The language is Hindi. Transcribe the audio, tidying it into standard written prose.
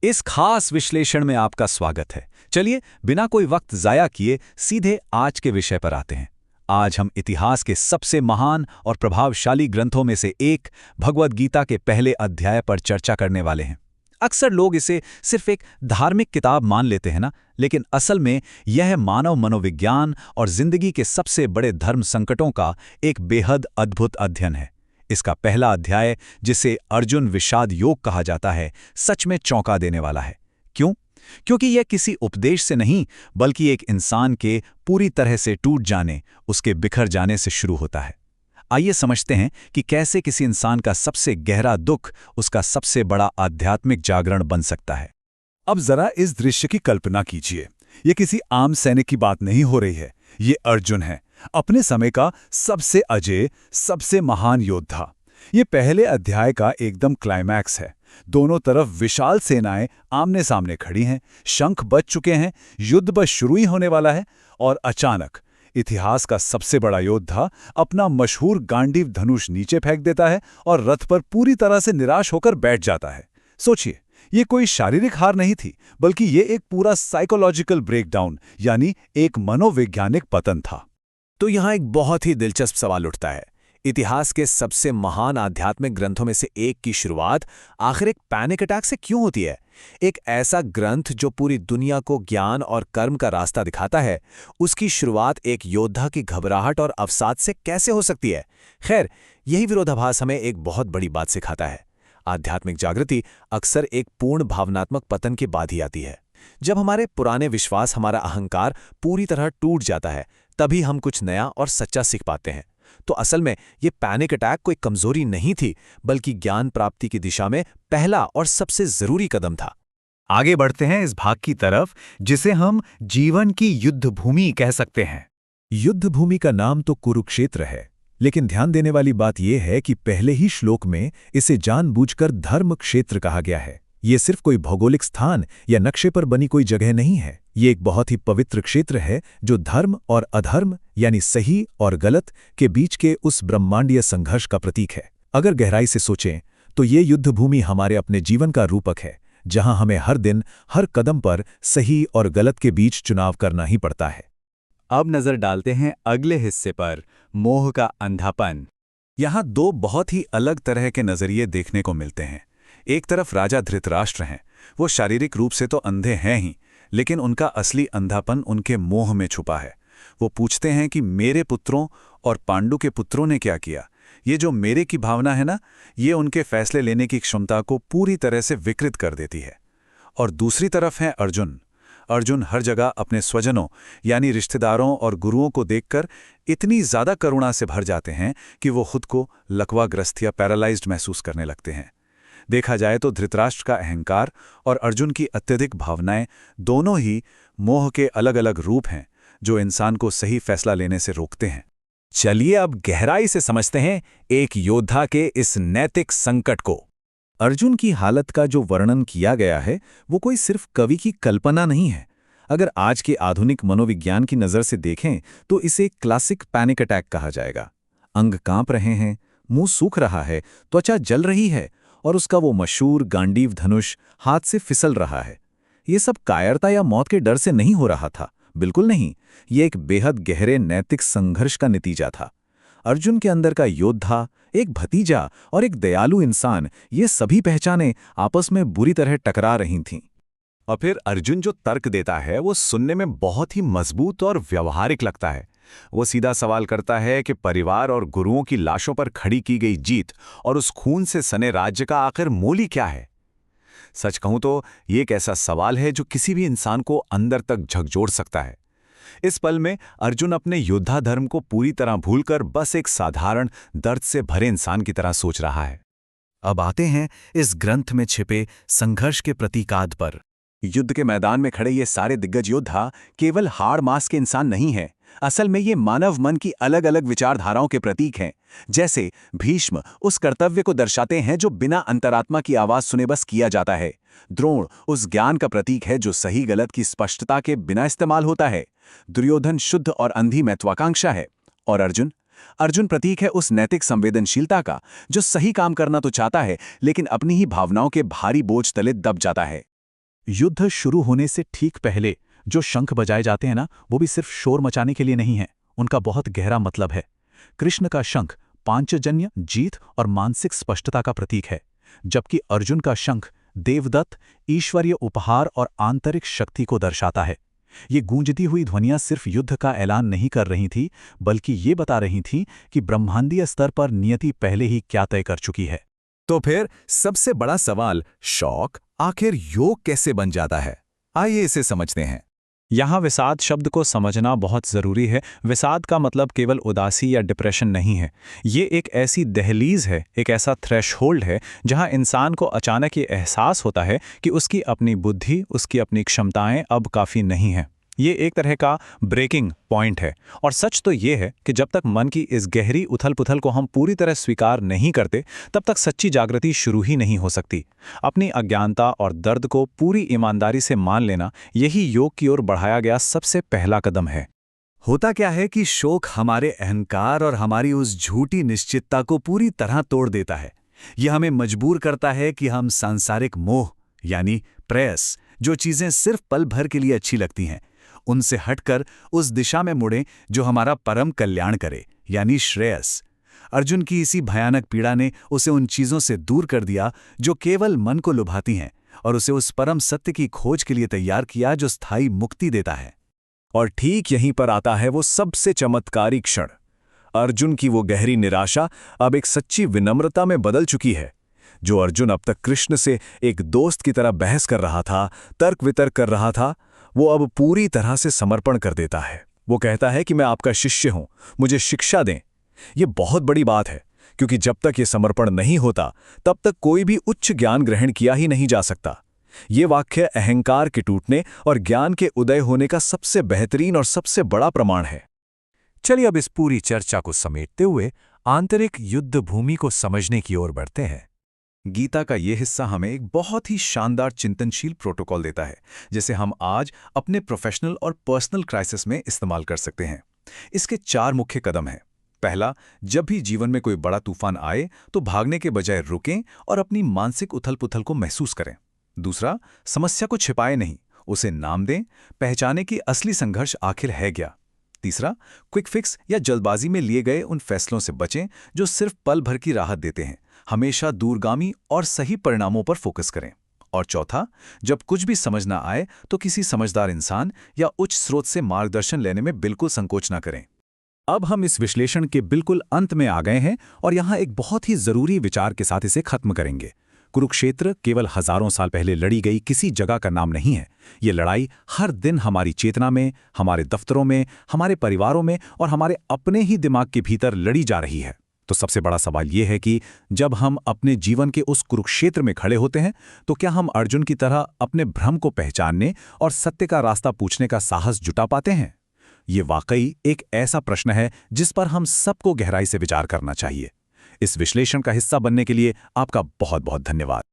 इस खास विश्लेषण में आपका स्वागत है। चलिए बिना कोई वक्त जाया किए सीधे आज के विषय पर आते हैं। आज हम इतिहास के सबसे महान और प्रभावशाली ग्रंथों में से एक भगवद गीता के पहले अध्याय पर चर्चा करने वाले हैं। अक्सर लोग इसे सिर्फ एक धार्मिक किताब मान लेते हैं ना, लेकिन असल में यह मानव मनोविज्ञान और जिंदगी के सबसे बड़े धर्म संकटों का एक बेहद अद्भुत अध्ययन है। इसका पहला अध्याय, जिसे अर्जुन विषाद योग कहा जाता है, सच में चौंका देने वाला है। क्यों? क्योंकि यह किसी उपदेश से नहीं, बल्कि एक इंसान के पूरी तरह से टूट जाने, उसके बिखर जाने से शुरू होता है। आइए समझते हैं कि कैसे किसी इंसान का सबसे गहरा दुख उसका सबसे बड़ा आध्यात्मिक जागरण बन सकता है। अब जरा इस दृश्य की कल्पना कीजिए। ये किसी आम सैनिक की बात नहीं हो रही है। ये अर्जुन है, अपने समय का सबसे अजेय, सबसे महान योद्धा। ये पहले अध्याय का एकदम क्लाइमैक्स है। दोनों तरफ विशाल सेनाएं आमने सामने खड़ी हैं, शंख बज चुके हैं, युद्ध बस शुरू ही होने वाला है, और अचानक इतिहास का सबसे बड़ा योद्धा अपना मशहूर गांडीव धनुष नीचे फेंक देता है और रथ पर पूरी तरह से निराश होकर बैठ जाता है। सोचिए, ये कोई शारीरिक हार नहीं थी, बल्कि ये एक पूरा साइकोलॉजिकल ब्रेकडाउन, यानी एक मनोवैज्ञानिक पतन था। तो यहाँ एक बहुत ही दिलचस्प सवाल उठता है। इतिहास के सबसे महान आध्यात्मिक ग्रंथों में से एक की शुरुआत आखिर एक पैनिक अटैक से क्यों होती है? एक ऐसा ग्रंथ जो पूरी दुनिया को ज्ञान और कर्म का रास्ता दिखाता है, उसकी शुरुआत एक योद्धा की घबराहट और अवसाद से कैसे हो सकती है? खैर, यही विरोधाभास हमें एक बहुत बड़ी बात सिखाता है। आध्यात्मिक जागृति अक्सर एक पूर्ण भावनात्मक पतन के बाद ही आती है। जब हमारे पुराने विश्वास, हमारा अहंकार पूरी तरह टूट जाता है, तभी हम कुछ नया और सच्चा सीख पाते हैं। तो असल में ये पैनिक अटैक कोई कमजोरी नहीं थी, बल्कि ज्ञान प्राप्ति की दिशा में पहला और सबसे जरूरी कदम था। आगे बढ़ते हैं इस भाग की तरफ, जिसे हम जीवन की युद्ध भूमि कह सकते हैं। युद्ध भूमि का नाम तो कुरुक्षेत्र है, लेकिन ध्यान देने वाली बात यह है कि पहले ही श्लोक में इसे जानबूझकर धर्म क्षेत्र कहा गया है। ये सिर्फ कोई भौगोलिक स्थान या नक्शे पर बनी कोई जगह नहीं है। ये एक बहुत ही पवित्र क्षेत्र है जो धर्म और अधर्म, यानी सही और गलत के बीच के उस ब्रह्मांडीय संघर्ष का प्रतीक है। अगर गहराई से सोचें तो ये युद्ध भूमि हमारे अपने जीवन का रूपक है, जहां हमें हर दिन, हर कदम पर सही और गलत के बीच चुनाव करना ही पड़ता है। अब नजर डालते हैं अगले हिस्से पर, मोह का अंधापन। यहाँ दो बहुत ही अलग तरह के नजरिए देखने को मिलते हैं। एक तरफ राजा धृतराष्ट्र हैं। वो शारीरिक रूप से तो अंधे हैं ही, लेकिन उनका असली अंधापन उनके मोह में छुपा है। वो पूछते हैं कि मेरे पुत्रों और पांडु के पुत्रों ने क्या किया। ये जो मेरे की भावना है ना, ये उनके फैसले लेने की क्षमता को पूरी तरह से विकृत कर देती है। और दूसरी तरफ है अर्जुन। अर्जुन हर जगह अपने स्वजनों, यानी रिश्तेदारों और गुरुओं को देखकर इतनी ज्यादा करुणा से भर जाते हैं कि वो खुद को लकवाग्रस्त या पैरालाइज्ड महसूस करने लगते हैं। देखा जाए तो धृतराष्ट्र का अहंकार और अर्जुन की अत्यधिक भावनाएं दोनों ही मोह के अलग अलग रूप हैं, जो इंसान को सही फैसला लेने से रोकते हैं। चलिए अब गहराई से समझते हैं एक योद्धा के इस नैतिक संकट को। अर्जुन की हालत का जो वर्णन किया गया है, वो कोई सिर्फ कवि की कल्पना नहीं है। अगर आज के आधुनिक मनोविज्ञान की नज़र से देखें तो इसे क्लासिक पैनिक अटैक कहा जाएगा। अंग कांप रहे हैं, मुंह सूख रहा है, त्वचा जल रही है, और उसका वो मशहूर गांडीव धनुष हाथ से फिसल रहा है। ये सब कायरता या मौत के डर से नहीं हो रहा था, बिल्कुल नहीं। ये एक बेहद गहरे नैतिक संघर्ष का नतीजा था। अर्जुन के अंदर का योद्धा, एक भतीजा और एक दयालु इंसान, ये सभी पहचानें आपस में बुरी तरह टकरा रही थीं। और फिर अर्जुन जो तर्क देता है वो सुनने में बहुत ही मजबूत और व्यवहारिक लगता है। वो सीधा सवाल करता है कि परिवार और गुरुओं की लाशों पर खड़ी की गई जीत और उस खून से सने राज्य का आखिर मूल ही क्या है। सच कहूं तो ये एक ऐसा सवाल है जो किसी भी इंसान को अंदर तक झकझोर सकता है। इस पल में अर्जुन अपने योद्धा धर्म को पूरी तरह भूलकर बस एक साधारण, दर्द से भरे इंसान की तरह सोच रहा है। अब आते हैं इस ग्रंथ में छिपे संघर्ष के प्रतीकाद पर। युद्ध के मैदान में खड़े ये सारे दिग्गज योद्धा केवल हाड़ मांस के इंसान नहीं हैं। असल में ये मानव मन की अलग अलग विचारधाराओं के प्रतीक हैं। जैसे भीष्म उस कर्तव्य को दर्शाते हैं जो बिना अंतरात्मा की आवाज सुने बस किया जाता है। द्रोण उस ज्ञान का प्रतीक है जो सही गलत की स्पष्टता के बिना इस्तेमाल होता है। दुर्योधन शुद्ध और अंधी महत्वाकांक्षा है। और अर्जुन प्रतीक है उस नैतिक संवेदनशीलता का जो सही काम करना तो चाहता है, लेकिन अपनी ही भावनाओं के भारी बोझ तले दब जाता है। युद्ध शुरू होने से ठीक पहले जो शंख बजाए जाते हैं ना, वो भी सिर्फ शोर मचाने के लिए नहीं है, उनका बहुत गहरा मतलब है। कृष्ण का शंख पांचजन्य, जीत और मानसिक स्पष्टता का प्रतीक है, जबकि अर्जुन का शंख देवदत्त, ईश्वरीय उपहार और आंतरिक शक्ति को दर्शाता है। ये गूंजती हुई ध्वनियां सिर्फ युद्ध का ऐलान नहीं कर रही थी, बल्कि ये बता रही थीं कि ब्रह्मांडीय स्तर पर नियति पहले ही क्या तय कर चुकी है। तो फिर सबसे बड़ा सवाल, शौक आखिर योग कैसे बन जाता है? आइए इसे समझते हैं। यहाँ विषाद शब्द को समझना बहुत ज़रूरी है। विषाद का मतलब केवल उदासी या डिप्रेशन नहीं है। ये एक ऐसी दहलीज है, एक ऐसा थ्रेशहोल्ड है जहाँ इंसान को अचानक ये एहसास होता है कि उसकी अपनी बुद्धि, उसकी अपनी क्षमताएं अब काफ़ी नहीं हैं। ये एक तरह का ब्रेकिंग पॉइंट है। और सच तो ये है कि जब तक मन की इस गहरी उथल-पुथल को हम पूरी तरह स्वीकार नहीं करते, तब तक सच्ची जागृति शुरू ही नहीं हो सकती। अपनी अज्ञानता और दर्द को पूरी ईमानदारी से मान लेना, यही योग की ओर बढ़ाया गया सबसे पहला कदम है। होता क्या है कि शोक हमारे अहंकार और हमारी उस झूठी निश्चितता को पूरी तरह तोड़ देता है। यह हमें मजबूर करता है कि हम सांसारिक मोह यानी प्रेयस, जो चीज़ें सिर्फ पल भर के लिए अच्छी लगती हैं, उनसे हटकर उस दिशा में मुड़ें जो हमारा परम कल्याण करे, यानी श्रेयस। अर्जुन की इसी भयानक पीड़ा ने उसे उन चीज़ों से दूर कर दिया जो केवल मन को लुभाती हैं, और उसे उस परम सत्य की खोज के लिए तैयार किया जो स्थायी मुक्ति देता है। और ठीक यहीं पर आता है वो सबसे चमत्कारी क्षण। अर्जुन की वो गहरी निराशा अब एक सच्ची विनम्रता में बदल चुकी है। जो अर्जुन अब तक कृष्ण से एक दोस्त की तरह बहस कर रहा था, तर्क वितर्क कर रहा था, वो अब पूरी तरह से समर्पण कर देता है। वो कहता है कि मैं आपका शिष्य हूं, मुझे शिक्षा दें। ये बहुत बड़ी बात है, क्योंकि जब तक ये समर्पण नहीं होता, तब तक कोई भी उच्च ज्ञान ग्रहण किया ही नहीं जा सकता। ये वाक्य अहंकार के टूटने और ज्ञान के उदय होने का सबसे बेहतरीन और सबसे बड़ा प्रमाण है। चलिए अब इस पूरी चर्चा को समेटते हुए आंतरिक युद्ध भूमि को समझने की ओर बढ़ते हैं। गीता का ये हिस्सा हमें एक बहुत ही शानदार चिंतनशील प्रोटोकॉल देता है, जिसे हम आज अपने प्रोफेशनल और पर्सनल क्राइसिस में इस्तेमाल कर सकते हैं। इसके 4 मुख्य कदम हैं। पहला, जब भी जीवन में कोई बड़ा तूफान आए तो भागने के बजाय रुकें और अपनी मानसिक उथल-पुथल को महसूस करें। दूसरा, समस्या को छिपाए नहीं, उसे नाम दें, पहचाने कि असली संघर्ष आखिर है क्या। तीसरा, क्विक फिक्स या जल्दबाजी में लिए गए उन फैसलों से बचें जो सिर्फ पल भर की राहत देते हैं। हमेशा दूरगामी और सही परिणामों पर फोकस करें। और चौथा, जब कुछ भी समझ ना आए तो किसी समझदार इंसान या उच्च स्रोत से मार्गदर्शन लेने में बिल्कुल संकोच ना करें। अब हम इस विश्लेषण के बिल्कुल अंत में आ गए हैं और यहाँ एक बहुत ही जरूरी विचार के साथ इसे खत्म करेंगे। कुरुक्षेत्र केवल हजारों साल पहले लड़ी गई किसी जगह का नाम नहीं है। ये लड़ाई हर दिन हमारी चेतना में, हमारे दफ्तरों में, हमारे परिवारों में और हमारे अपने ही दिमाग के भीतर लड़ी जा रही है। तो सबसे बड़ा सवाल ये है कि जब हम अपने जीवन के उस कुरुक्षेत्र में खड़े होते हैं, तो क्या हम अर्जुन की तरह अपने भ्रम को पहचानने और सत्य का रास्ता पूछने का साहस जुटा पाते हैं? ये वाकई एक ऐसा प्रश्न है जिस पर हम सबको गहराई से विचार करना चाहिए। इस विश्लेषण का हिस्सा बनने के लिए आपका बहुत बहुत धन्यवाद।